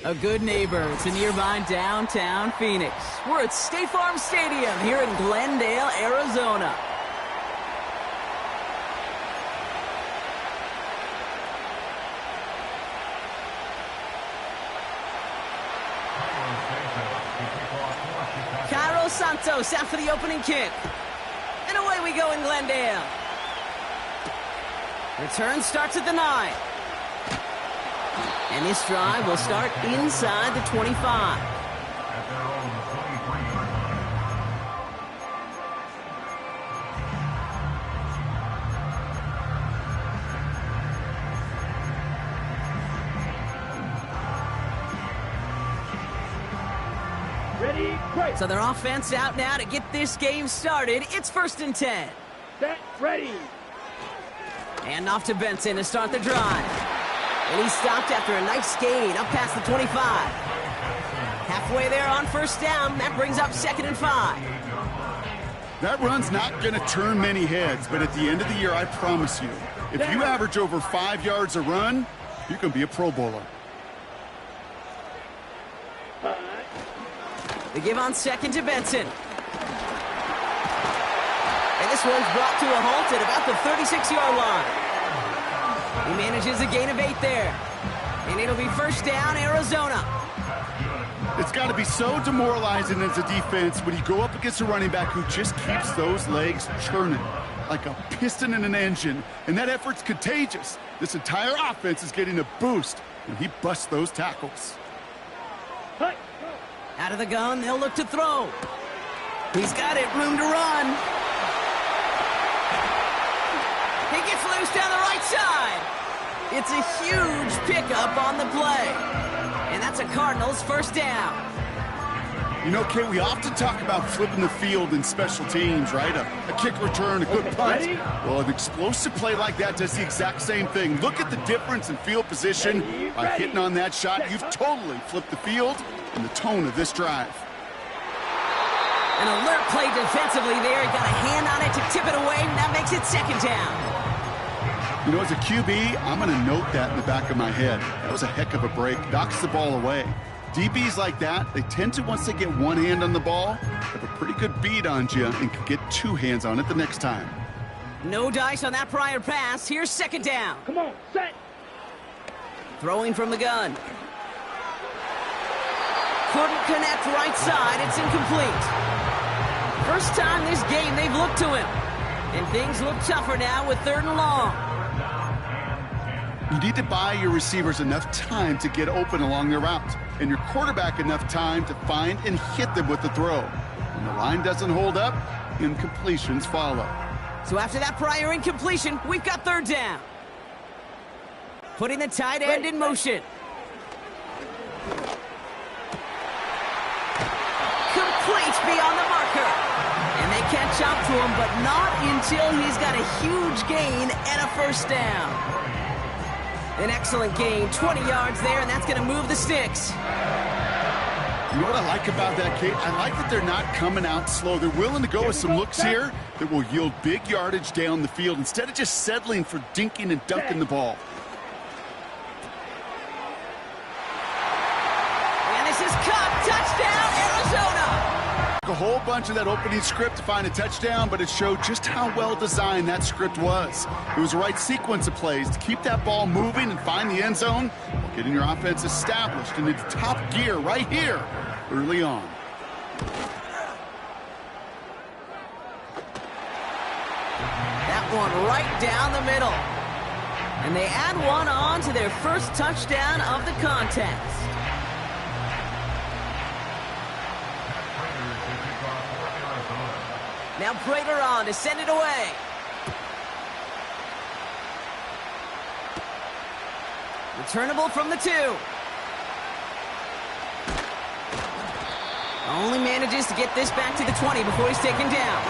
A good neighbor to nearby downtown Phoenix. We're at State Farm Stadium here in Glendale, Arizona. Cairo Santos out for the opening kick. And away we go in Glendale. Return starts at the 9. And this drive will start inside the 25. Ready, break. So their offense out now to get this game started. It's 1st and 10. Set, ready. And off to Benson to start the drive. And he stopped after a nice gain up past the 25. Halfway there on 1st down. That brings up 2nd and 5. That run's not going to turn many heads, but at the end of the year, I promise you, if you average over 5 yards a run, you can be a Pro Bowler. They give on 2nd to Benson. And this one's brought to a halt at about the 36-yard line. He manages a gain of 8 there. And it'll be 1st down, Arizona. It's got to be so demoralizing as a defense when you go up against a running back who just keeps those legs churning like a piston in an engine. And that effort's contagious. This entire offense is getting a boost when he busts those tackles. Out of the gun, they'll look to throw. He's got it, room to run. He gets loose down the right side. It's a huge pickup on the play. And that's a Cardinals 1st down. You know, Kay, we often talk about flipping the field in special teams, right? A kick return, a good punt. Well, an explosive play like that does the exact same thing. Look at the difference in field position. By hitting on that shot, you've totally flipped the field and the tone of this drive. An alert play defensively there. He got a hand on it to tip it away, and that makes it 2nd down. You know, as a QB, I'm going to note that in the back of my head. That was a heck of a break. Knocks the ball away. DBs like that, they tend to, once they get one hand on the ball, have a pretty good beat on you and can get 2 hands on it the next time. No dice on that prior pass. Here's 2nd down. Come on, set. Throwing from the gun. Couldn't connect right side. It's incomplete. First time this game they've looked to him. And things look tougher now with 3rd and long. You need to buy your receivers enough time to get open along their route, and your quarterback enough time to find and hit them with the throw. When the line doesn't hold up, incompletions follow. So after that prior incompletion, we've got 3rd down. Putting the tight end in motion. Complete beyond the marker. And they catch up to him, but not until he's got a huge gain and a 1st down. An excellent gain, 20 yards there, and that's going to move the sticks. You know what I like about that, Kate? I like that they're not coming out slow. They're willing to go with some looks here that will yield big yardage down the field instead of just settling for dinking and dunking the ball. And this is caught. Touchdown, Arizona! A whole bunch of that opening script to find a touchdown, but it showed just how well designed that script was. It was the right sequence of plays to keep that ball moving and find the end zone while getting your offense established and into top gear right here early on. That one right down the middle. And they add one on to their 1st touchdown of the contest. Now Prater on to send it away. Returnable from the 2. Only manages to get this back to the 20 before he's taken down.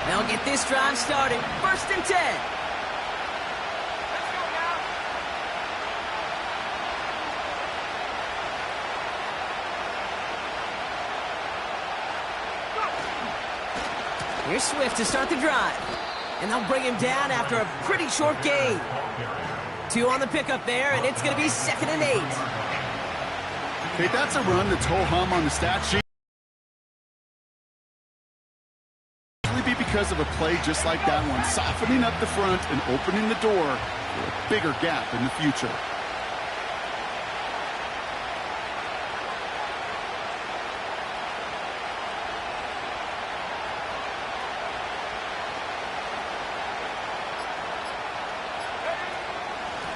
They'll get this drive started. 1st and 10. Here's Swift to start the drive. And they'll bring him down after a pretty short gain. 2 on the pickup there, and it's going to be 2nd and 8. Okay, that's a run that's ho-hum on the stat sheet. Be because of a play just like that one, softening up the front and opening the door for a bigger gap in the future.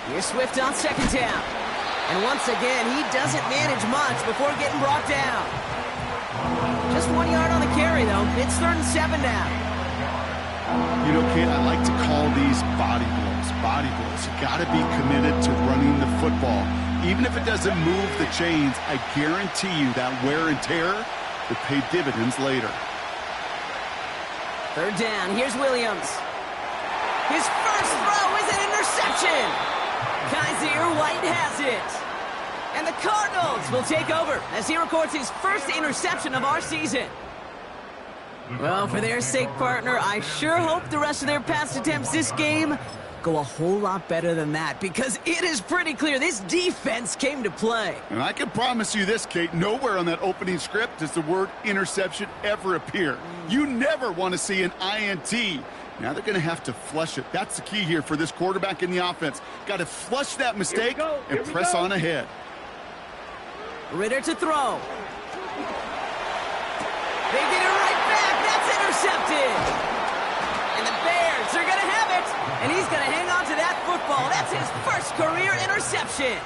Here's Swift on 2nd down. And once again, he doesn't manage much before getting brought down. Just 1 yard on the carry, though. It's 3rd and 7 now. You know, Kate, I like to call these body blows. Body blows. You got to be committed to running the football. Even if it doesn't move the chains, I guarantee you that wear and tear will pay dividends later. 3rd down. Here's Williams. His first throw is an interception. Kaiser White has it. And the Cardinals will take over as he records his first interception of our season. Well, for their sake, partner, I sure hope the rest of their pass attempts this game go a whole lot better than that, because it is pretty clear this defense came to play. And I can promise you this, Kate, nowhere on that opening script does the word interception ever appear. You never want to see an INT. Now they're going to have to flush it. That's the key here for this quarterback in the offense. Got to flush that mistake and press on ahead. Ritter to throw. They get it right back. That's intercepted. And the Bears are going to have it. And he's going to hang on to that football. That's his first career interception.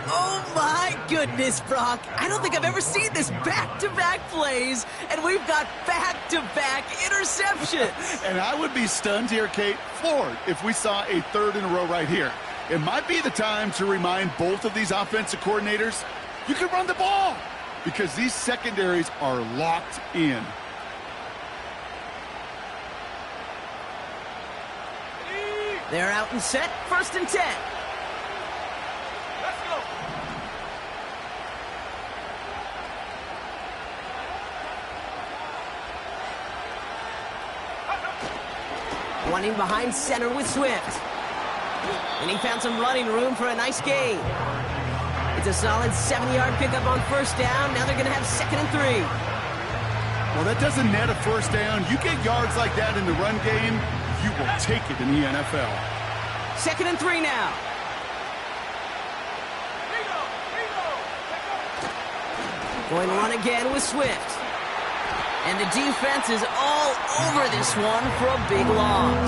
Oh, my goodness, Brock. I don't think I've ever seen this back-to-back plays, and we've got back-to-back interceptions. And I would be stunned here, Kate, floored, if we saw a 3rd in a row right here. It might be the time to remind both of these offensive coordinators, you can run the ball, because these secondaries are locked in. They're out and set, 1st and 10. Running behind center with Swift. And he found some running room for a nice gain. It's a solid 7-yard pickup on 1st down. Now they're going to have 2nd and 3. Well, that doesn't net a 1st down. You get yards like that in the run game, you will take it in the NFL. 2nd and 3 now. Going to run again with Swift. And the defense is all over this one for a big loss.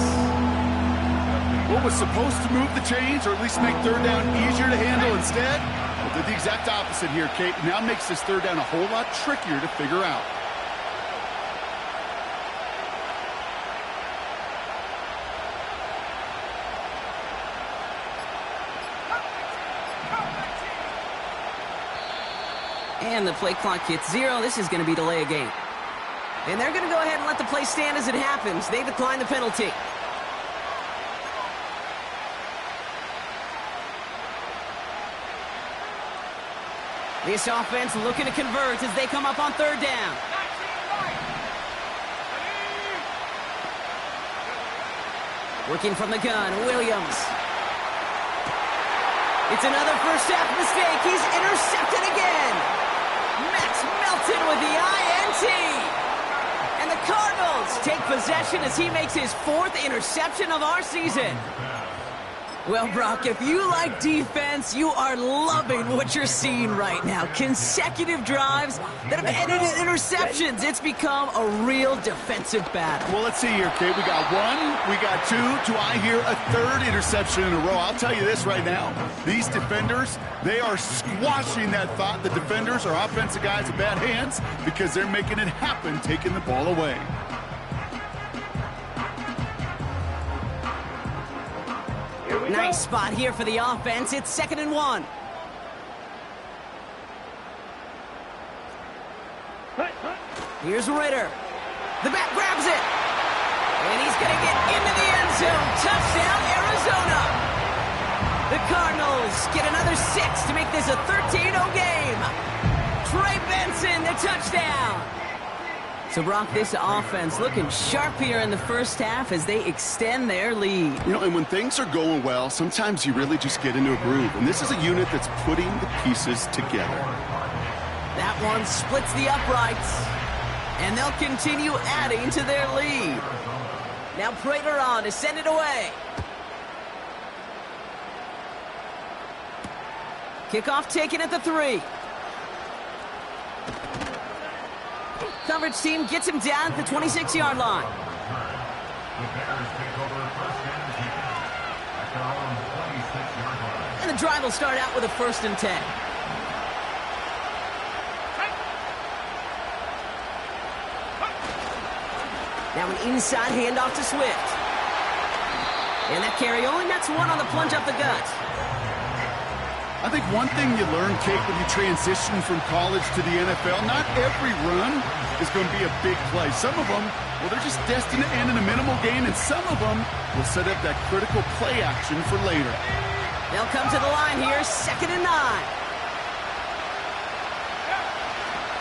What was supposed to move the chains, or at least make 3rd down easier to handle instead? Well, did the exact opposite here, Kate. Now makes this 3rd down a whole lot trickier to figure out. And the play clock hits 0. This is going to be delay a game. And they're going to go ahead and let the play stand as it happens. They decline the penalty. This offense looking to convert as they come up on 3rd down. Working from the gun, Williams. It's another first half mistake. He's intercepted again. Max Melton with the INT. And the Cardinals take possession as he makes his 4th interception of our season. Well, Brock, if you like defense, you are loving what you're seeing right now. Consecutive drives that have ended in interceptions. It's become a real defensive battle. Well, let's see here, Kate. We got 1, we got 2. Do I hear a 3rd interception in a row? I'll tell you this right now. These defenders, they are squashing that thought. The defenders are offensive guys with bad hands because they're making it happen, taking the ball away. Nice spot here for the offense. It's 2nd and 1. Here's Ritter. The back grabs it. And he's going to get into the end zone. Touchdown, Arizona. The Cardinals get another 6 to make this a 13-0 game. Trey Benson, the touchdown. So, Brock, this offense looking sharp here in the first half as they extend their lead. You know, and when things are going well, sometimes you really just get into a groove. And this is a unit that's putting the pieces together. That one splits the uprights. And they'll continue adding to their lead. Now Prater on to send it away. Kickoff taken at the 3. Coverage team gets him down at the 26-yard line. And the drive will start out with a 1st and 10. Now an inside handoff to Swift. And that carry only nets 1 on the plunge up the gut. I think one thing you learn, Kate, when you transition from college to the NFL, not every run is going to be a big play. Some of them, well, they're just destined to end in a minimal gain, and some of them will set up that critical play action for later. They'll come to the line here, 2nd and 9.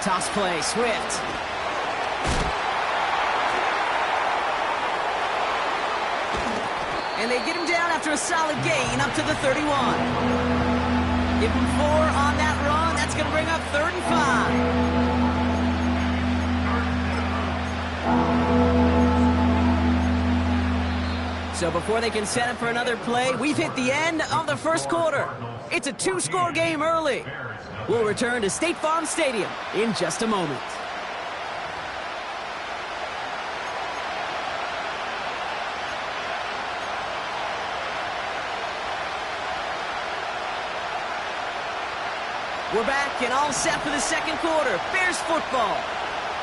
Toss play, Swift. And they get him down after a solid gain up to the 31. Give him 4 on that run. That's going to bring up 3rd and 5. So before they can set up for another play, we've hit the end of the first quarter. It's a 2-score game early. We'll return to State Farm Stadium in just a moment. We're back and all set for the second quarter. Bears football.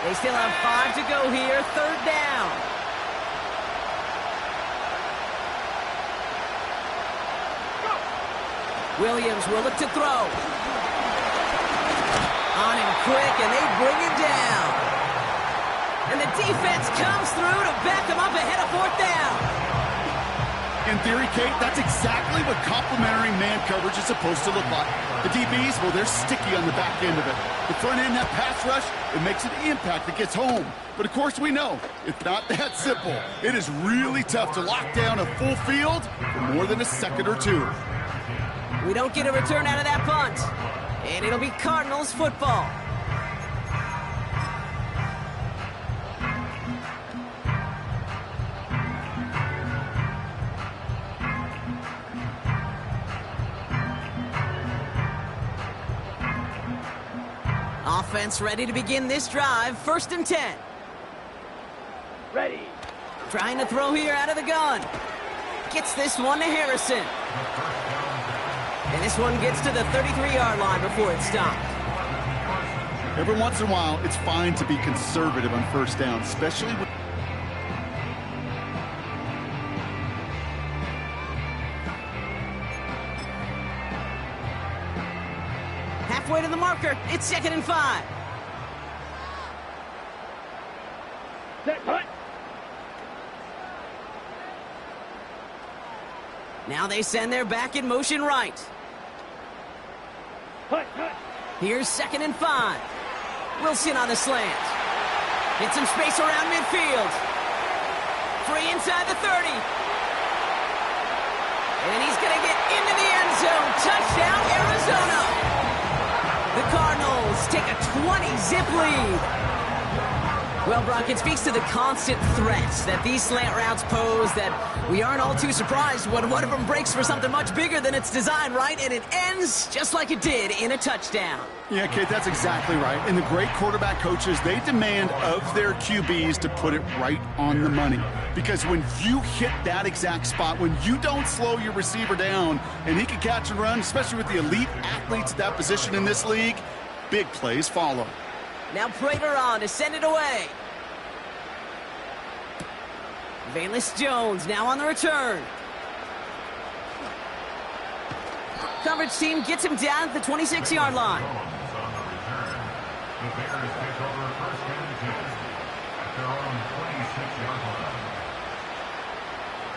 They still have 5 to go here. 3rd down. Williams will look to throw. On him quick, and they bring him down. And the defense comes through to back him up ahead of 4th down. In theory, Kate, that's exactly what complementary man coverage is supposed to look like. The DBs, well, they're sticky on the back end of it. The front end, that pass rush, it makes an impact that gets home. But of course we know, it's not that simple. It is really tough to lock down a full field for more than a second or 2. We don't get a return out of that punt. And it'll be Cardinals football. Offense ready to begin this drive. 1st and 10. Ready. Trying to throw here out of the gun. Gets this one to Harrison. And this one gets to the 33-yard line before it's stopped. Every once in a while, it's fine to be conservative on 1st down, especially when... Halfway to the marker. It's 2nd and 5. Set punt. Now they send their back in motion right. Punt, punt. Here's 2nd and 5. Wilson on the slant. Get some space around midfield. Free inside the 30. And he's going to get into the end zone. Touchdown, Arizona. The Cardinals take a 20-zip lead. Well, Brock, it speaks to the constant threats that these slant routes pose that we aren't all too surprised when one of them breaks for something much bigger than its design, right? And it ends just like it did in a touchdown. Yeah, Kate, that's exactly right. And the great quarterback coaches, they demand of their QBs to put it right on the money. Because when you hit that exact spot, when you don't slow your receiver down and he can catch and run, especially with the elite athletes at that position in this league, big plays follow. Now Prater on to send it away. Valus Jones now on the return. Coverage team gets him down at the 26-yard line.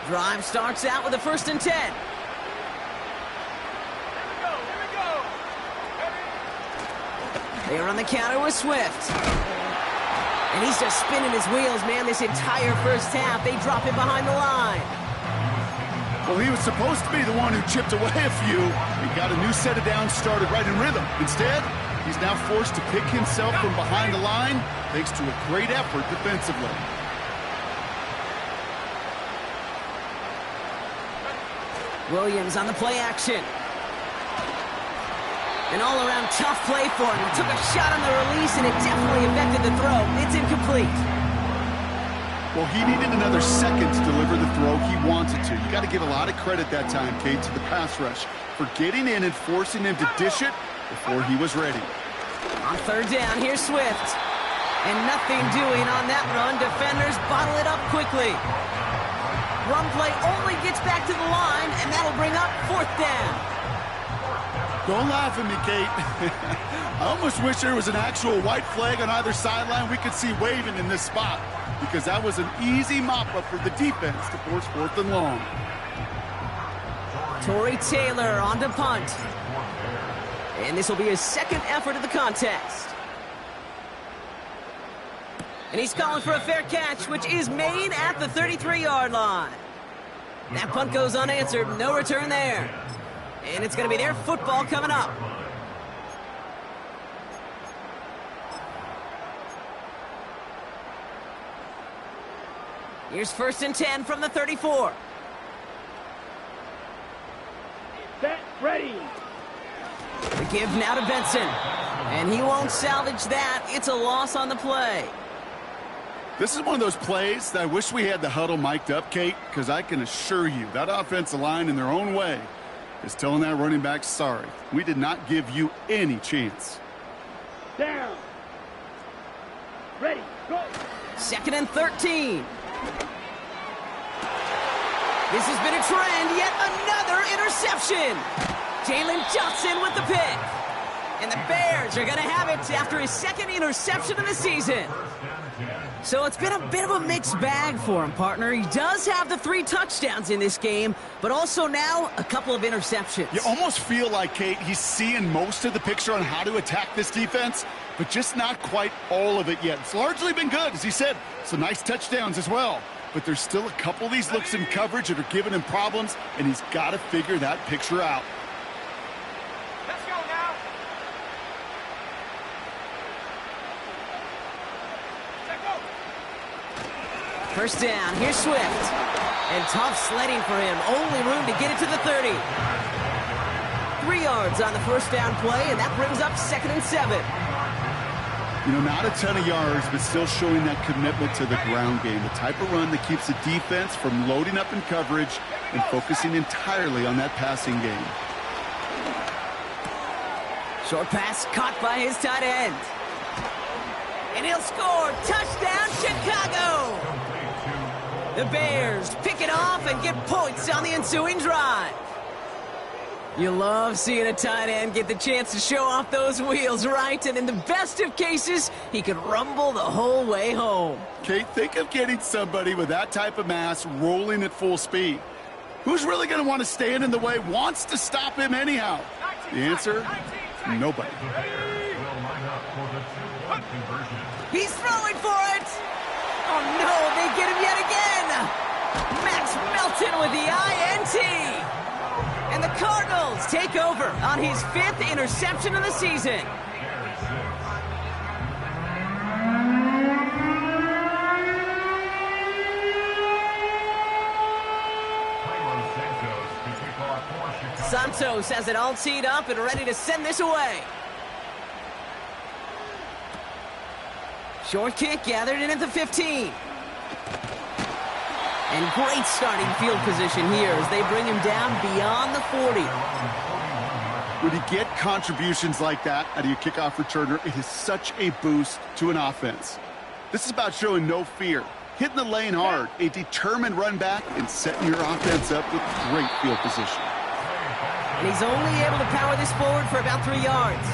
Drive starts out with a 1st and 10. They are on the counter with Swift. And he's just spinning his wheels, man, this entire first half. They drop him behind the line. Well, he was supposed to be the one who chipped away a few. He got a new set of downs started right in rhythm. Instead, he's now forced to pick himself from behind the line thanks to a great effort defensively. Williams on the play action. An all-around tough play for him. He took a shot on the release, and it definitely affected the throw. It's incomplete. Well, he needed another second to deliver the throw he wanted to. You got to give a lot of credit that time, Kate, to the pass rush for getting in and forcing him to dish it before he was ready. On third down, here's Swift. And nothing doing on that run. Defenders bottle it up quickly. Run play only gets back to the line, and that'll bring up fourth down. Don't laugh at me, Kate. I almost wish there was an actual white flag on either sideline we could see waving in this spot, because that was an easy mop-up for the defense to force fourth and long. Tory Taylor on to punt. And this will be his second effort of the contest. And he's calling for a fair catch, which is made at the 33-yard line. That punt goes unanswered. No return there. And it's going to be their football coming up. Here's 1st and 10 from the 34. Set, ready. The give now to Benson. And he won't salvage that. It's a loss on the play. This is one of those plays that I wish we had the huddle mic'd up, Kate, because I can assure you that offensive line in their own way is telling that running back, sorry, we did not give you any chance. Down. Ready, go. 2nd and 13. This has been a trend, yet another interception. Jalen Johnson with the pick. And the Bears are going to have it after his second interception of the season. So it's been a bit of a mixed bag for him, partner. He does have the 3 touchdowns in this game, but also now a couple of interceptions. You almost feel like, Kate, he's seeing most of the picture on how to attack this defense, but just not quite all of it yet. It's largely been good, as he said. Some nice touchdowns as well. But there's still a couple of these looks in coverage that are giving him problems, and he's got to figure that picture out. Let's go now. Let go. First down, here's Swift. And tough sledding for him. Only room to get it to the 30. 3 yards on the first down play, and that brings up 2nd and 7. You know, not a ton of yards, but still showing that commitment to the ground game. The type of run that keeps the defense from loading up in coverage and focusing entirely on that passing game. Short pass caught by his tight end. And he'll score. Touchdown, Chicago! The Bears pick it off and get points on the ensuing drive. You love seeing a tight end get the chance to show off those wheels, right? And in the best of cases, he could rumble the whole way home. Kate, think of getting somebody with that type of mass rolling at full speed. Who's really going to want to stand in the way, wants to stop him anyhow? The answer, nobody. He's throwing for it! Oh no, they get him yet again! Max Melton with the INT! And the Cardinals take over on his 5th interception of the season. Santos has it all teed up and ready to send this away. Short kick gathered in at the 15. And great starting field position here as they bring him down beyond the 40. When you get contributions like that out of your kickoff returner, it is such a boost to an offense. This is about showing no fear, hitting the lane hard, a determined run back, and setting your offense up with great field position. And he's only able to power this forward for about 3 yards.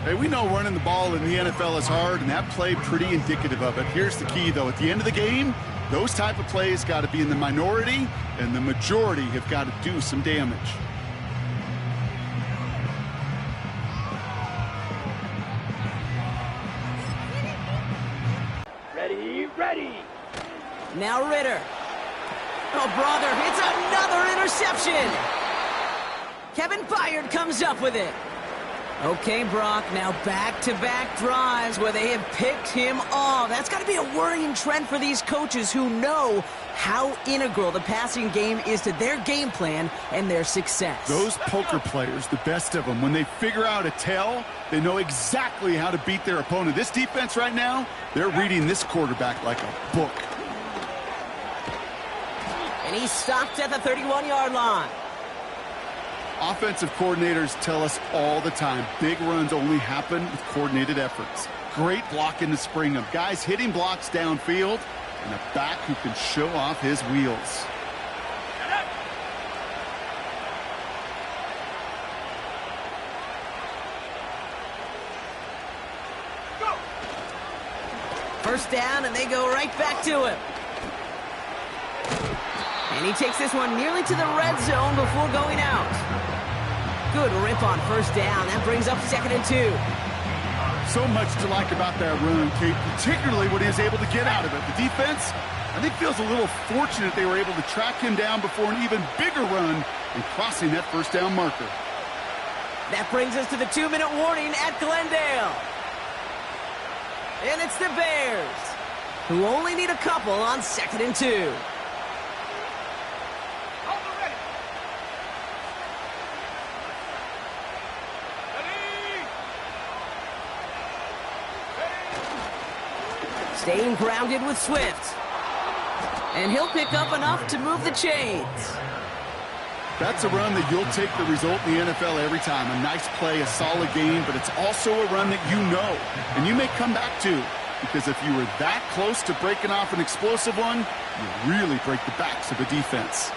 Hey, we know running the ball in the NFL is hard, and that play pretty indicative of it. Here's the key, though. At the end of the game, those type of plays got to be in the minority, and the majority have got to do some damage. Now Ritter. Oh, brother, it's another interception. Kevin Byard comes up with it. Okay, Brock, now back-to-back drives where they have picked him off. That's got to be a worrying trend for these coaches who know how integral the passing game is to their game plan and their success. Those poker players, the best of them, when they figure out a tell, they know exactly how to beat their opponent. This defense right now, they're reading this quarterback like a book. And he stopped at the 31-yard line. Offensive coordinators tell us all the time, big runs only happen with coordinated efforts. Great block in the spring of guys hitting blocks downfield and a back who can show off his wheels. First down, and they go right back to him. And he takes this one nearly to the red zone before going out. Good rip on first down. That brings up 2nd and 2. So much to like about that run, Kate, particularly when he was able to get out of it. The defense, I think, feels a little fortunate they were able to track him down before an even bigger run and crossing that first down marker. That brings us to the 2-minute warning at Glendale. And it's the Bears, who only need a couple on 2nd and 2. Staying grounded with Swift. And he'll pick up enough to move the chains. That's a run that you'll take the result in the NFL every time. A nice play, a solid game, but it's also a run that you know and you may come back to. Because if you were that close to breaking off an explosive one, you really break the backs of a defense.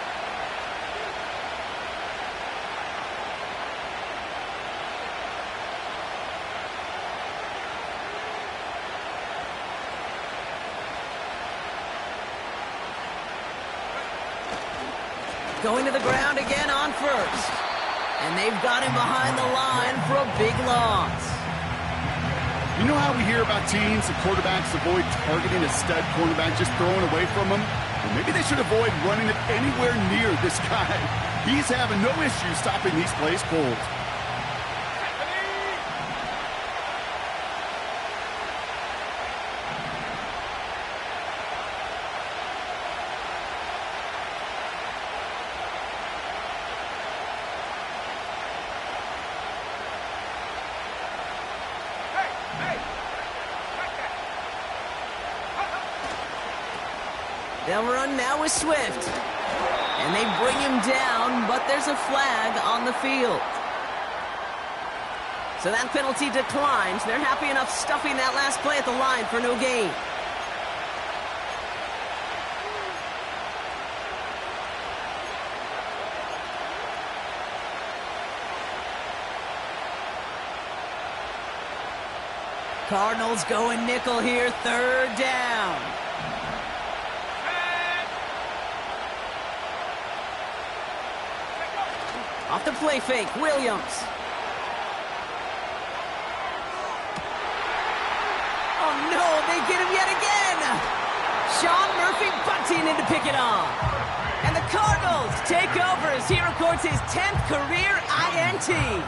Going to the ground again on first. And they've got him behind the line for a big loss. You know how we hear about teams and quarterbacks avoid targeting a stud cornerback, just throwing away from him? Well, maybe they should avoid running it anywhere near this guy. He's having no issue stopping these plays cold. They'll run now with Swift. And they bring him down, but there's a flag on the field. So that penalty declines. They're happy enough stuffing that last play at the line for no gain. Cardinals going nickel here, 3rd down. Off the play fake, Williams. Oh no, they get him yet again. Sean Murphy bunting in to pick it off. And the Cardinals take over as he records his 10th career INT.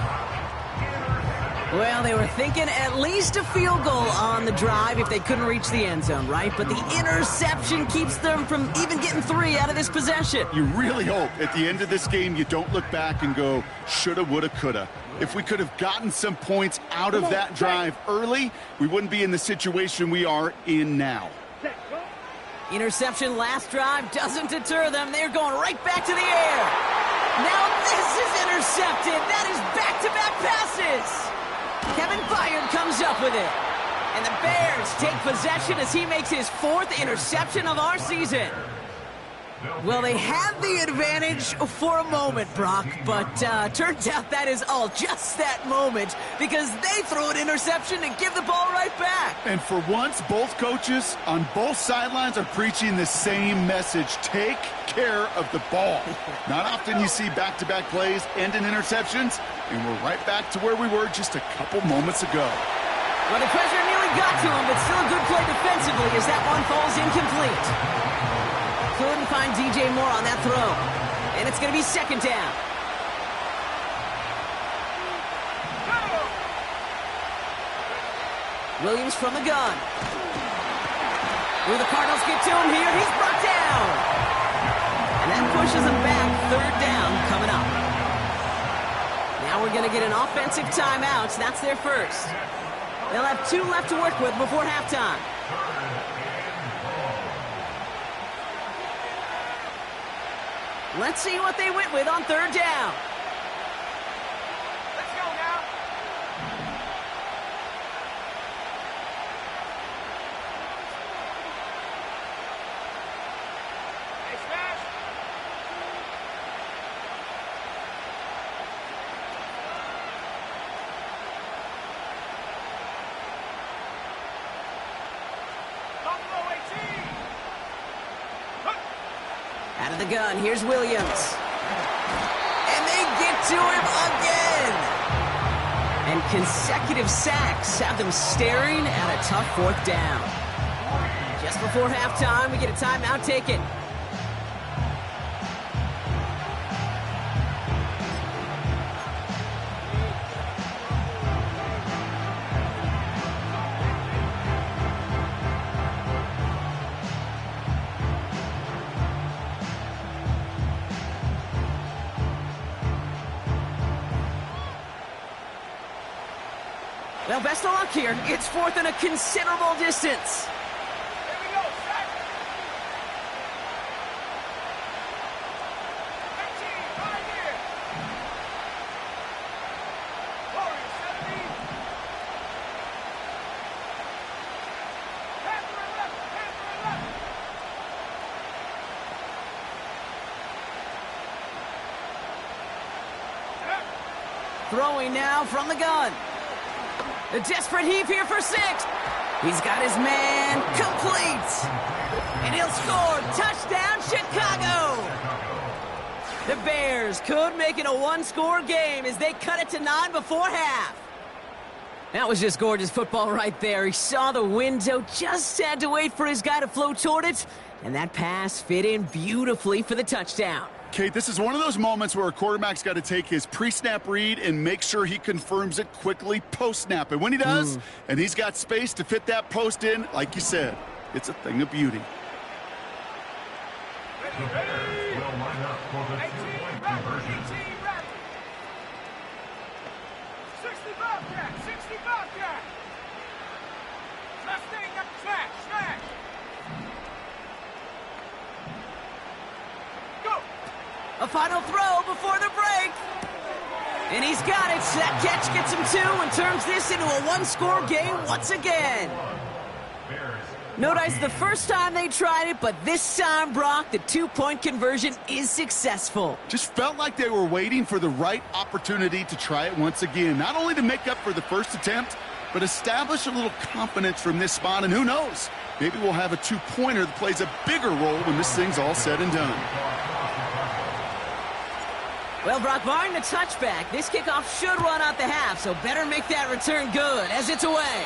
Well, they were thinking at least a field goal on the drive if they couldn't reach the end zone, right? But the interception keeps them from even getting 3 out of this possession. You really hope at the end of this game you don't look back and go, shoulda, woulda, coulda. If we could have gotten some points out of that drive early, we wouldn't be in the situation we are in now. Interception last drive doesn't deter them. They're going right back to the air. Now this is intercepted. That is back-to-back passes. Kevin Byard comes up with it. And the Bears take possession as he makes his 4th interception of our season. Well, they had the advantage for a moment, Brock, but turns out that is all just that moment because they throw an interception and give the ball right back. And for once, both coaches on both sidelines are preaching the same message. Take care of the ball. Not often you see back-to-back plays end in interceptions, and we're right back to where we were just a couple moments ago. Well, the pressure nearly got to him, but still a good play defensively as that one falls incomplete. find DJ Moore on that throw. And it's going to be second down. Williams from the gun. Will the Cardinals get to him here? He's brought down. And that pushes him back. Third down coming up. Now we're going to get an offensive timeout. That's their first. They'll have 2 left to work with before halftime. Let's see what they went with on third down. Let's go now. Hey, Smash. Buffalo 18. Out of the gun, here's Williams. And they get to him again. And consecutive sacks have them staring at a tough fourth down. Just before halftime, we get a timeout taken. Well, best of luck here. It's fourth and a considerable distance. Here we go, Sack. 13, right here. Warriors 70. Panther 11, Panther 11. Throwing now from the gun. A desperate heave here for 6. He's got his man complete. And he'll score. Touchdown, Chicago. The Bears could make it a 1-score game as they cut it to 9 before half. That was just gorgeous football right there. He saw the window, just had to wait for his guy to flow toward it. And that pass fit in beautifully for the touchdown. Kate, this is one of those moments where a quarterback's got to take his pre-snap read and make sure he confirms it quickly post-snap. And when he does, and he's got space to fit that post in, like you said, it's a thing of beauty. Ready? Will line up for the 2-point conversion. 18 ready. 65 back, 65 back. Last thing up, smash. Go. A final throw before the break. And he's got it. That catch gets him 2 and turns this into a 1-score game once again. No dice the first time they tried it, but this time, Brock, the 2-point conversion is successful. Just felt like they were waiting for the right opportunity to try it once again. Not only to make up for the first attempt, but establish a little confidence from this spot. And who knows, maybe we'll have a 2-pointer that plays a bigger role when this thing's all said and done. Well, Brock, barring the touchback, this kickoff should run out the half, so better make that return good as it's away.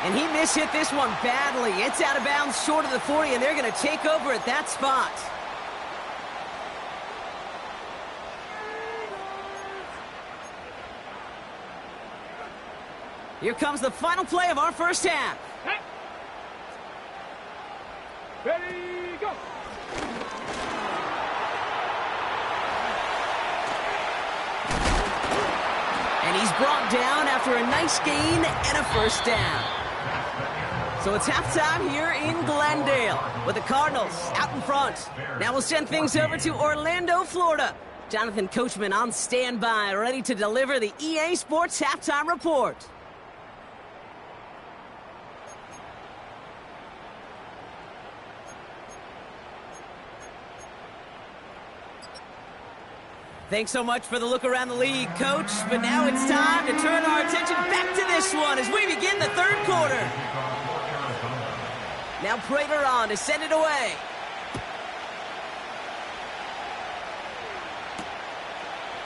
And he mishit this one badly. It's out of bounds short of the 40, and they're going to take over at that spot. Here comes the final play of our first half. Hey. Ready, go. And he's brought down after a nice gain and a first down. So it's halftime here in Glendale with the Cardinals out in front. Now we'll send things over to Orlando, Florida. Jonathan Coachman on standby, ready to deliver the EA Sports halftime report. Thanks so much for the look around the league, Coach. But now it's time to turn our attention back to this one as we begin the third quarter. Now Prater on to send it away.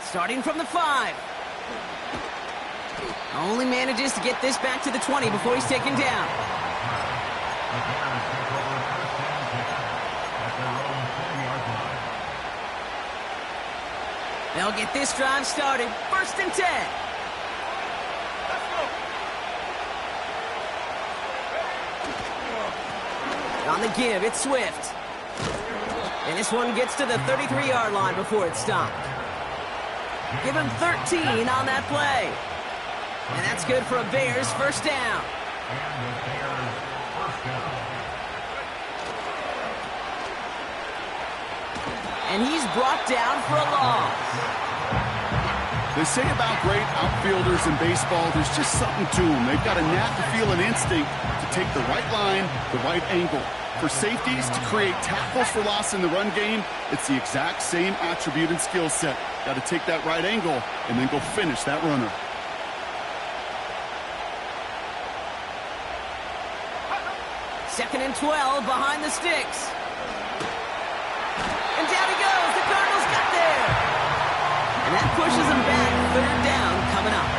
Starting from the 5. Only manages to get this back to the 20 before he's taken down. They'll get this drive started. 1st and 10. Let's go. On the give, it's Swift. And this one gets to the 33-yard line before it's stopped. Give him 13 on that play. And that's good for a Bears 1st down. And he's brought down for a loss. They say about great outfielders in baseball, there's just something to them. They've got a knack to feel an instinct to take the right line, the right angle. For safeties to create tackles for loss in the run game, it's the exact same attribute and skill set. Got to take that right angle and then go finish that runner. Second and 12 behind the sticks. And down he goes. The Cardinals got there. And that pushes them back. 3rd down coming up.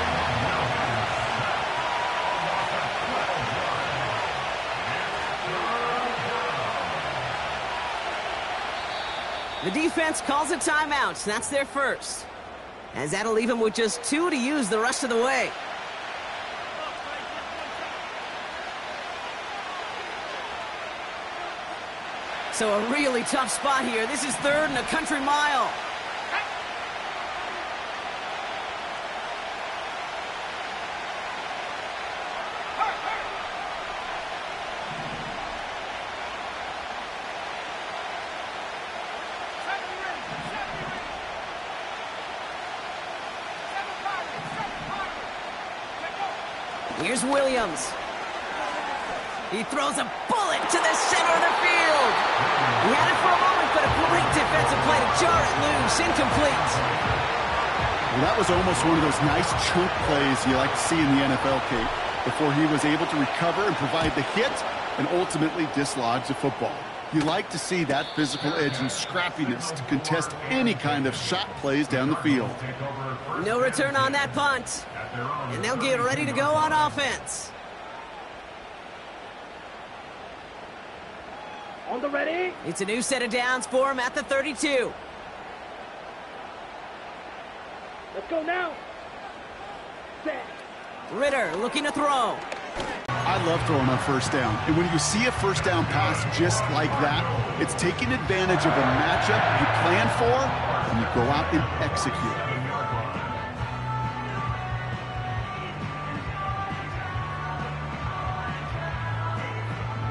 The defense calls a timeout. That's their first. As that'll leave them with just 2 to use the rest of the way. So a really tough spot here. This is 3rd and a country mile. Here's Williams. He throws a bullet to the center of the field. He had it for a moment, but a great defensive play to jar it loose. Incomplete. Well, that was almost one of those nice chunk plays you like to see in the NFL, Kate, before he was able to recover and provide the hit and ultimately dislodge the football. You like to see that physical edge and scrappiness to contest any kind of shot plays down the field. No return on that punt. And they'll get ready to go on offense. On the ready. It's a new set of downs for him at the 32. Let's go now. Set. Ritter looking to throw. I love throwing on 1st down. And when you see a 1st down pass just like that, it's taking advantage of a matchup you plan for, and you go out and execute.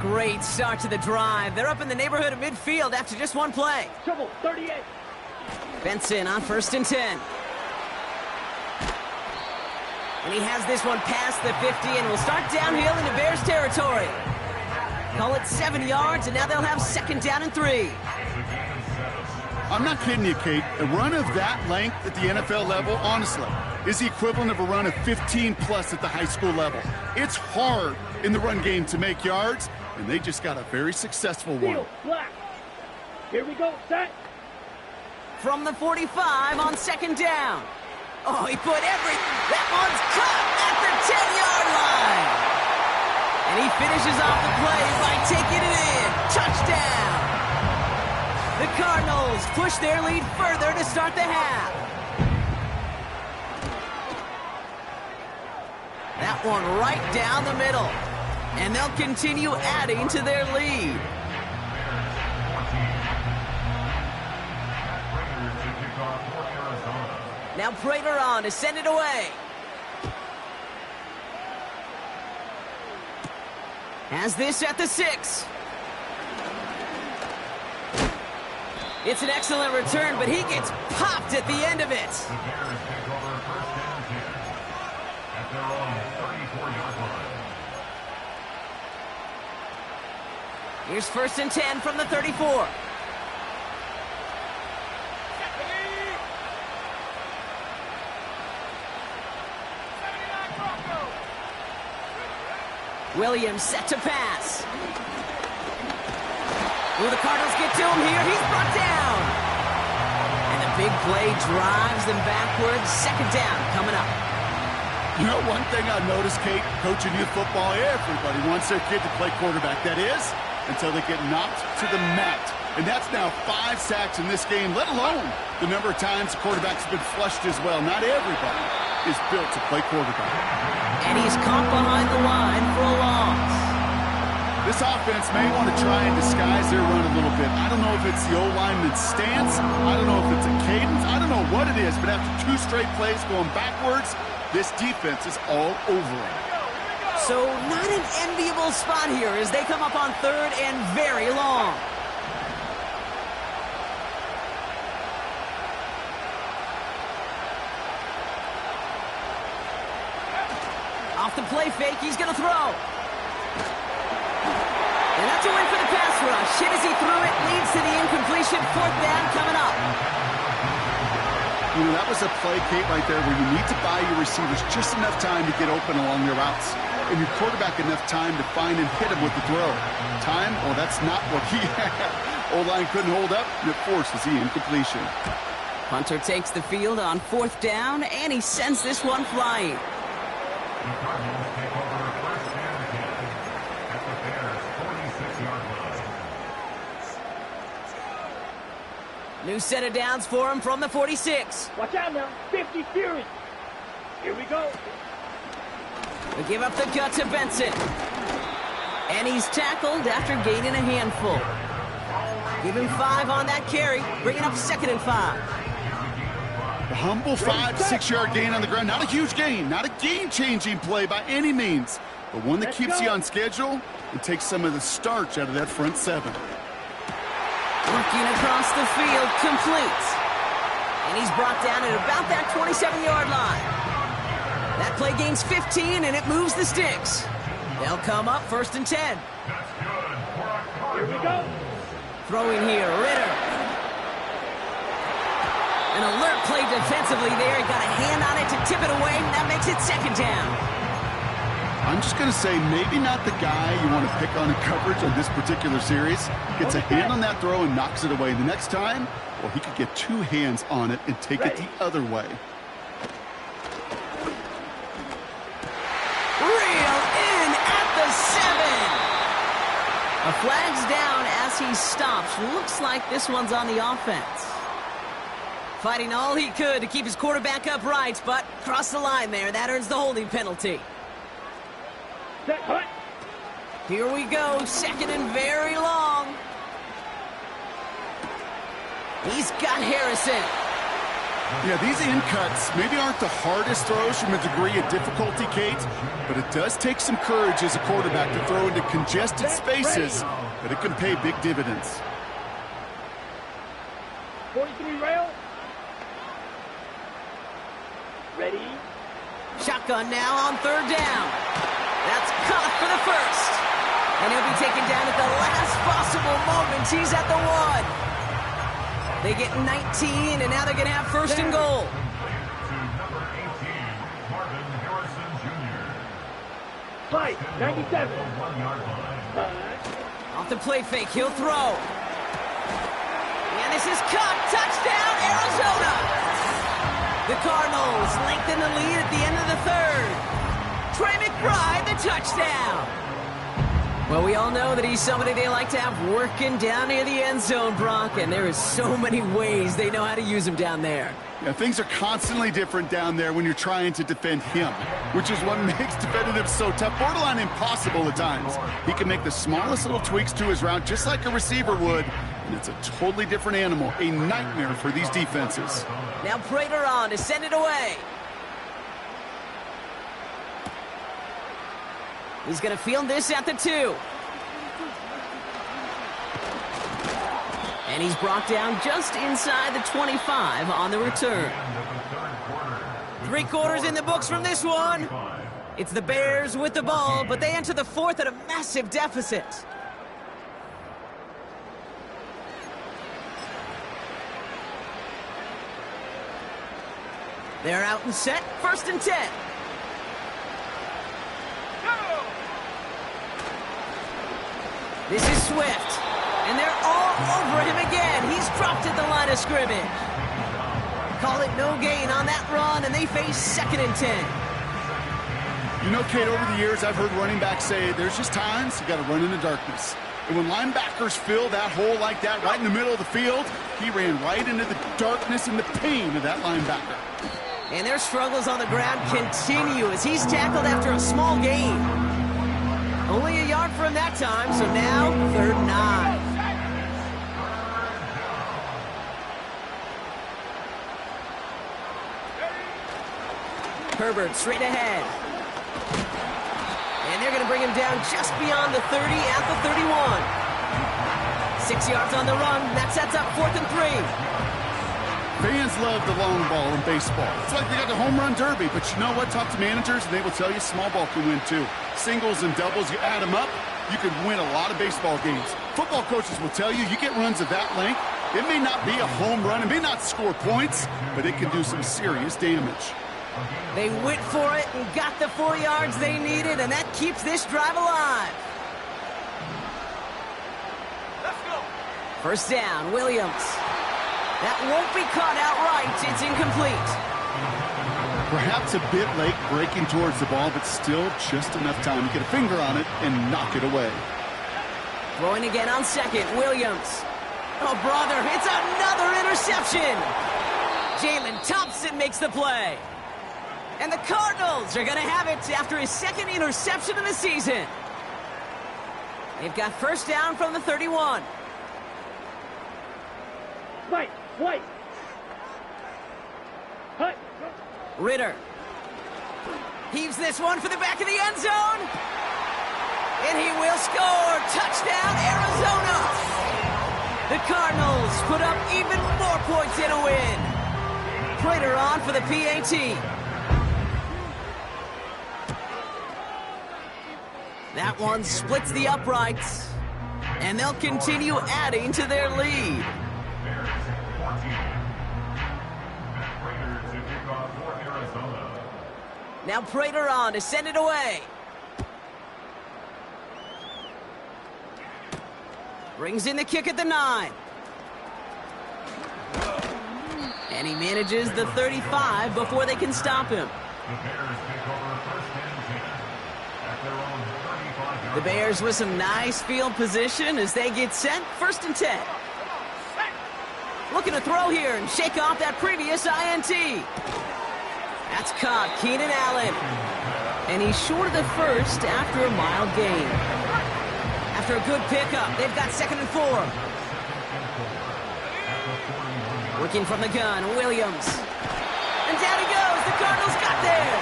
Great start to the drive. They're up in the neighborhood of midfield after just one play. Trouble, 38. Benson on 1st and 10. And he has this one past the 50 and will start downhill into Bears territory. Call it 7 yards, and now they'll have 2nd down and 3. I'm not kidding you, Kate. A run of that length at the NFL level, honestly, is the equivalent of a run of 15-plus at the high school level. It's hard in the run game to make yards, and they just got a very successful one. Field, black. Here we go, set. From the 45 on 2nd down. Oh, he put that one's caught at the 10-yard line. And he finishes off the play by taking it in. Touchdown. The Cardinals push their lead further to start the half. That one right down the middle. And they'll continue adding to their lead. Now Prater on to send it away. Has this at the 6. It's an excellent return, but he gets popped at the end of it. The Bears take over 1st down 10 at their own 34-yard line. Here's 1st and 10 from the 34. Williams set to pass. Will the Cardinals get to him here? He's brought down. And the big play drives them backwards. 2nd down coming up. You know, one thing I noticed, Kate, coaching youth football, everybody wants their kid to play quarterback. That is, until they get knocked to the mat And that's now 5 sacks in this game, let alone the number of times the quarterback's been flushed as well. Not everybody is built to play quarterback. And he's caught behind the line for a loss. This offense may want to try and disguise their run a little bit. I don't know if it's the O-lineman's stance. I don't know if it's a cadence. I don't know what it is, but after 2 straight plays going backwards, this defense is all over it. So not an enviable spot here as they come up on 3rd and very long. Off the play fake, he's going to throw. And that's a win for the pass rush. Hit as he threw it, leads to the incompletion. 4th down coming up. You know, that was a play, Kate, right there where you need to buy your receivers just enough time to get open along their routes. And your quarterback enough time to find and hit him with the throw. Time? Well, that's not what he had. O-line couldn't hold up, and it forces the incompletion. Hunter takes the field on 4th down, and he sends this one flying. The Cardinals take over 1st and 10 at the Bears' 46-yard line. New set of downs for him from the 46. Watch out now. 50 Fury. Here we go. They give up the gut to Benson. And he's tackled after gaining a handful. Give him 5 on that carry, bringing up 2nd and 5. The humble 5-6-yard gain on the ground. Not a huge gain, not a game-changing play by any means, but one that keeps you on schedule and takes some of the starch out of that front 7. Working across the field, complete. And he's brought down at about that 27-yard line. That play gains 15, and it moves the sticks. They'll come up 1st and 10. Here we go. Throwing here, Ritter. An alert play defensively there. He got a hand on it to tip it away, and that makes it 2nd down. I'm just going to say maybe not the guy you want to pick on in coverage on this particular series. Gets a hand on that throw and knocks it away. The next time, well, he could get 2 hands on it and take it the other way. Reel in at the 7. A flag's down as he stops. Looks like this one's on the offense. Fighting all he could to keep his quarterback upright, but crossed the line there. That earns the holding penalty. Set, cut. Here we go, 2nd and very long. He's got Harrison. Yeah, these in cuts maybe aren't the hardest throws from a degree of difficulty, Kate, but it does take some courage as a quarterback to throw into congested spaces, but it can pay big dividends. 43 rail. Ready. Shotgun now on 3rd down. That's caught for the 1st. And he'll be taken down at the last possible moment. He's at the 1. They get 19, and now they're going to have 1st and goal. To number 18, Marvin Harrison Jr. Fight. 97. 1-yard line. Off the play fake, he'll throw. And this is caught. Touchdown, Arizona. The Cardinals lengthen the lead at the end of the 3rd. Trey McBride, the touchdown. Well, we all know that he's somebody they like to have working down near the end zone, Brock, and there is so many ways they know how to use him down there. Yeah, things are constantly different down there when you're trying to defend him, which is what makes defending him so tough, borderline impossible at times. He can make the smallest little tweaks to his route just like a receiver would, and it's a totally different animal, a nightmare for these defenses. Now Prater on to send it away. He's going to field this at the 2. And he's brought down just inside the 25 on the return. 3 quarters in the books from this one. It's the Bears with the ball, but they enter the 4th at a massive deficit. They're out and set, 1st and 10. This is Swift, and they're all over him again. He's dropped at the line of scrimmage. Call it no gain on that run, and they face 2nd and 10. You know, Kate, over the years, I've heard running backs say there's just times you got to run in the darkness. And when linebackers fill that hole like that right in the middle of the field, he ran right into the darkness and the pain of that linebacker. And their struggles on the ground continue as he's tackled after a small gain. Only a yard for him that time, so now 3rd and 9. Herbert straight ahead. And they're going to bring him down just beyond the 30 at the 31. 6 yards on the run. That sets up 4th and 3. Fans love the long ball in baseball. It's like they got the home run derby, but you know what? Talk to managers, and they will tell you small ball can win too. Singles and doubles, you add them up, you can win a lot of baseball games. Football coaches will tell you, you get runs of that length, it may not be a home run, it may not score points, but it can do some serious damage. They went for it and got the 4 yards they needed, and that keeps this drive alive. Let's go. 1st down, Williams. That won't be caught outright. It's incomplete. Perhaps a bit late breaking towards the ball, but still just enough time to get a finger on it and knock it away. Throwing again on 2nd, Williams. Oh, brother, it's another interception. Jalen Thompson makes the play. And the Cardinals are going to have it after his 2nd interception of the season. They've got 1st down from the 31. White. Hut. Ritter. Heaves this one for the back of the end zone. And he will score. Touchdown, Arizona. The Cardinals put up even more points in a win. Prater on for the PAT. That one splits the uprights, and they'll continue adding to their lead. Now Prater on to send it away. Brings in the kick at the 9. And he manages the 35 before they can stop him. The Bears with some nice field position as they get set. 1st and 10. Looking to throw here and shake off that previous INT. That's caught, Keenan Allen. And he's short of the 1st after a mild gain. After a good pickup, they've got 2nd and 4. Working from the gun, Williams. And down he goes. The Cardinals got there.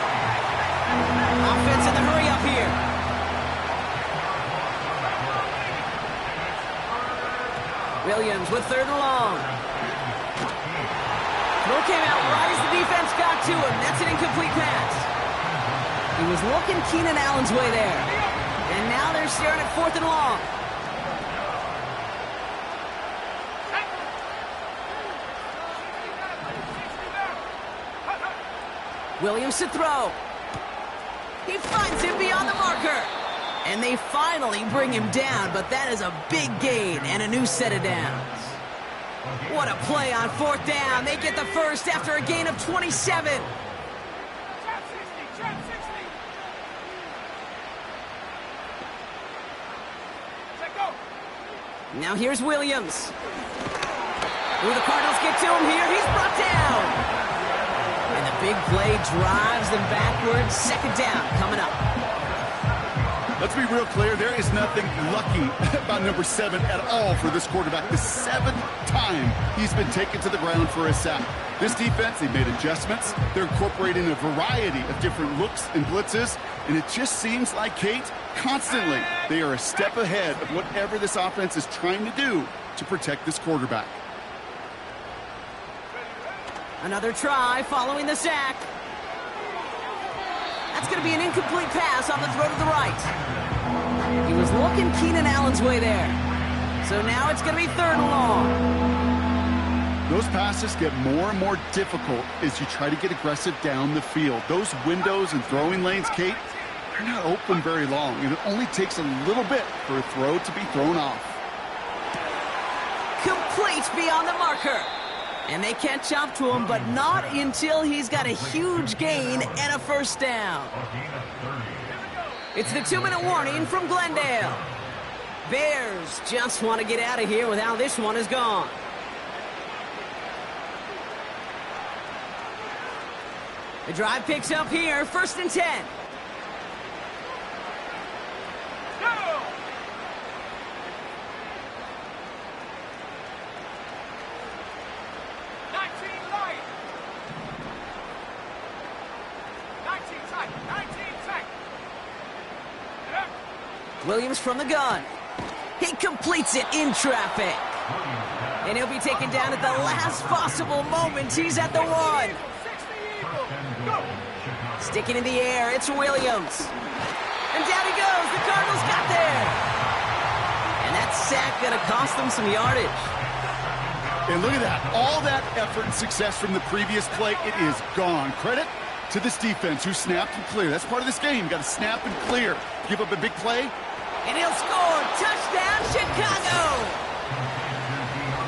Offense in the hurry up here. Williams with 3rd and long. Throw came out right as the defense got to him. That's an incomplete pass. He was looking Keenan Allen's way there. And now they're staring at 4th and long. Williams to throw. He finds him beyond the marker. And they finally bring him down, but that is a big gain and a new set of downs. What a play on 4th down. They get the 1st after a gain of 27. Now here's Williams. Will the Cardinals get to him here? He's brought down. And the big play drives them backwards. 2nd down coming up. Let's be real clear, there is nothing lucky about number 7 at all for this quarterback. The 7th time he's been taken to the ground for a sack. This defense, they made adjustments. They're incorporating a variety of different looks and blitzes, and it just seems like, Kate, constantly they are a step ahead of whatever this offense is trying to do to protect this quarterback. Another try following the sack. That's going to be an incomplete pass on the throw to the right. He was looking Keenan Allen's way there. So now it's going to be 3rd and long. Those passes get more and more difficult as you try to get aggressive down the field. Those windows and throwing lanes, Kate, they're not open very long, and it only takes a little bit for a throw to be thrown off. Complete beyond the marker. And they catch up to him, but not until he's got a huge gain and a 1st down. It's the 2-minute warning from Glendale. Bears just want to get out of here with how this one is gone. The drive picks up here, 1st and 10. Go! Williams from the gun. He completes it in traffic. And he'll be taken down at the last possible moment. He's at the 1. Sticking in the air, it's Williams. And down he goes. The Cardinals got there. And that sack going to cost them some yardage. And look at that. All that effort and success from the previous play, it is gone. Credit to this defense who snapped and cleared. That's part of this game. You got to snap and clear. Give up a big play. And he'll score. Touchdown, Chicago.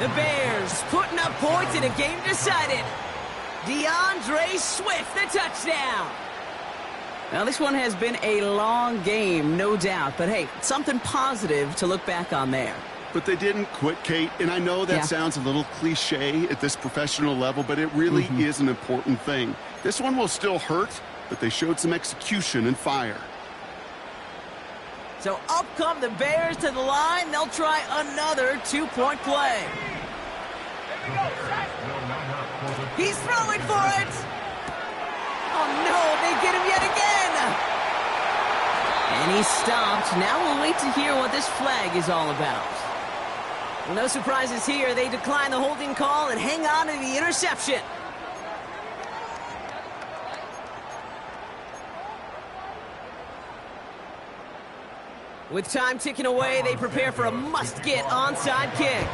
The Bears putting up points in a game decided. DeAndre Swift, the touchdown. Now, this one has been a long game, no doubt. But, hey, something positive to look back on there. But they didn't quit, Kate. And I know that sounds a little cliche at this professional level, but it really is an important thing. This one will still hurt, but they showed some execution and fire. So up come the Bears to the line. They'll try another 2-point play. He's throwing for it. Oh, no, they get him yet again. And he's stopped. Now we'll wait to hear what this flag is all about. Well, no surprises here. They decline the holding call and hang on to the interception. With time ticking away, they prepare for a must-get onside kick.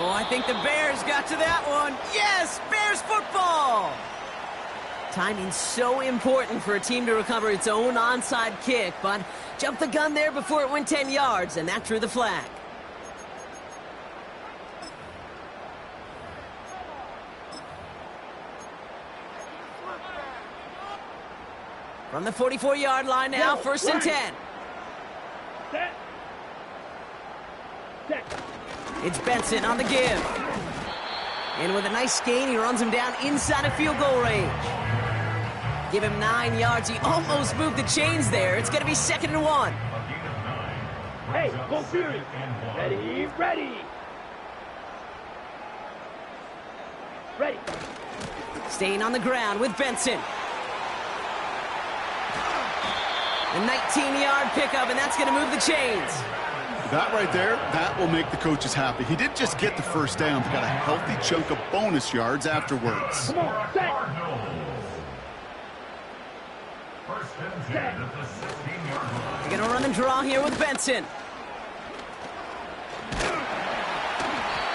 Oh, I think the Bears got to that one. Yes, Bears football! Timing's so important for a team to recover its own onside kick, but jumped the gun there before it went 10 yards, and that drew the flag. From the 44-yard line now, 1st and 10. Set. Set. It's Benson on the give. And with a nice gain, he runs him down inside of field goal range. Give him 9 yards. He almost moved the chains there. It's going to be 2nd and 1. Hey, go Fury. Ready, ready. Ready. Staying on the ground with Benson. A 19-yard pickup, and that's going to move the chains. That right there, that will make the coaches happy. He didn't just get the first down, but got a healthy chunk of bonus yards afterwards. Come on, set. They're going to run and draw here with Benson.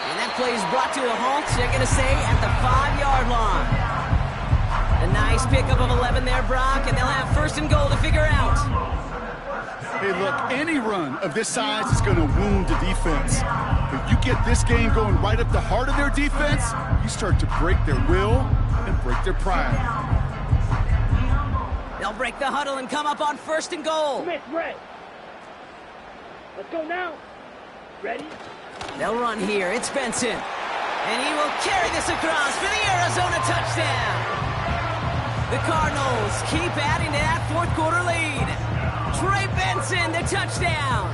And that play is brought to a halt, they're going to say, at the 5-yard line. A nice pickup of 11 there, Brock, and they'll have 1st and goal to figure out. Hey, look, any run of this size is going to wound the defense. If you get this game going right up the heart of their defense, you start to break their will and break their pride. They'll break the huddle and come up on 1st and goal. Smith, red. Let's go now. Ready? They'll run here. It's Benson. And he will carry this across for the Arizona touchdown. The Cardinals keep adding to that 4th quarter lead. Trey Benson, the touchdown.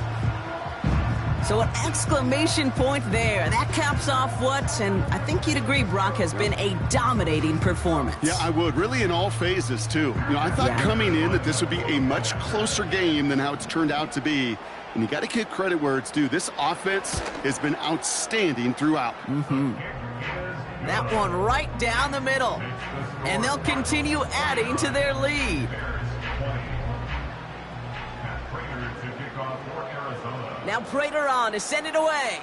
So an exclamation point there. That caps off what, and I think you'd agree, Brock, has been a dominating performance. Yeah, I would. Really in all phases, too. You know, I thought coming in that this would be a much closer game than how it's turned out to be. And you got to give credit where it's due. This offense has been outstanding throughout. That one right down the middle. And they'll continue adding to their lead. Now Prater on to send it away.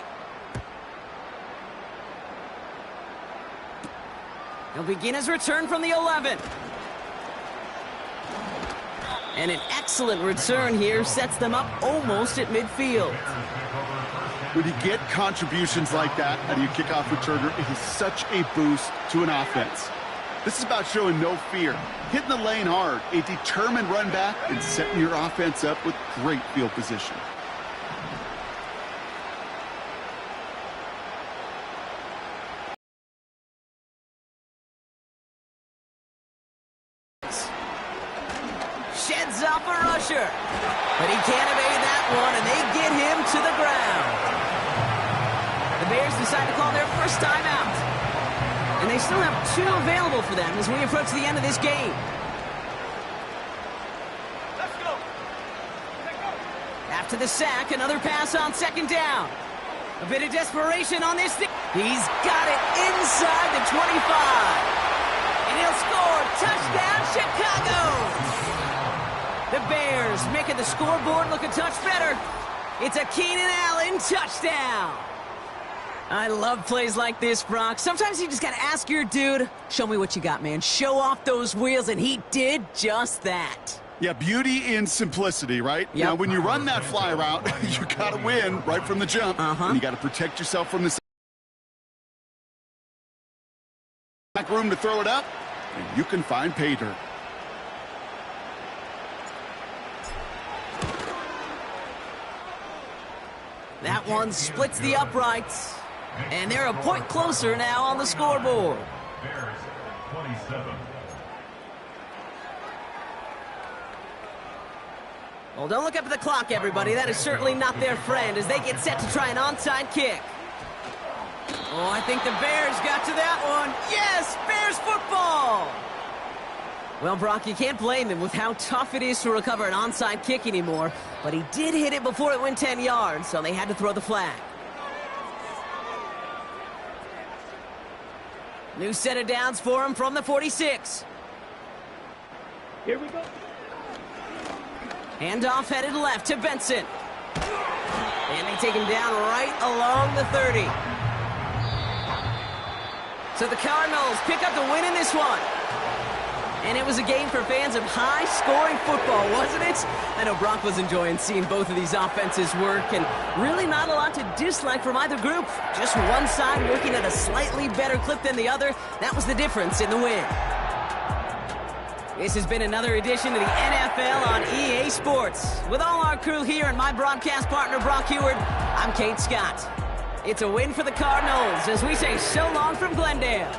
He'll begin his return from the 11. And an excellent return here sets them up almost at midfield. When you get contributions like that out of your kickoff returner, it is such a boost to an offense. This is about showing no fear, hitting the lane hard, a determined run back, and setting your offense up with great field position. heads off a rusher. But he can't evade that one, and they get him to the ground. The Bears decide to call their first timeout. And they still have 2 available for them as we approach the end of this game. Let's go. After the sack, another pass on 2nd down. A bit of desperation on this thing. He's got it inside the 25. And he'll score. Touchdown, Chicago! The Bears making the scoreboard look a touch better. It's a Keenan Allen touchdown. I love plays like this, Brock. Sometimes you just got to ask your dude, show me what you got, man. Show off those wheels, and he did just that. Yeah, beauty in simplicity, right? Yep. Now, when you run that fly route, you got to win right from the jump. And you got to protect yourself from the back room to throw it up, and you can find pay dirt. That one splits the uprights. And they're a point closer now on the scoreboard. Bears 27. Well, don't look up at the clock, everybody. That is certainly not their friend as they get set to try an onside kick. Oh, I think the Bears got to that one. Yes, Bears football! Well, Brock, you can't blame him with how tough it is to recover an onside kick anymore, but he did hit it before it went 10 yards, so they had to throw the flag. New set of downs for him from the 46. Here we go. Handoff headed left to Benson. And they take him down right along the 30. So the Cardinals pick up the win in this one. And it was a game for fans of high-scoring football, wasn't it? I know Brock was enjoying seeing both of these offenses work, and really not a lot to dislike from either group. Just one side working at a slightly better clip than the other. That was the difference in the win. This has been another edition of the NFL on EA Sports. With all our crew here and my broadcast partner, Brock Huard, I'm Kate Scott. It's a win for the Cardinals as we say so long from Glendale.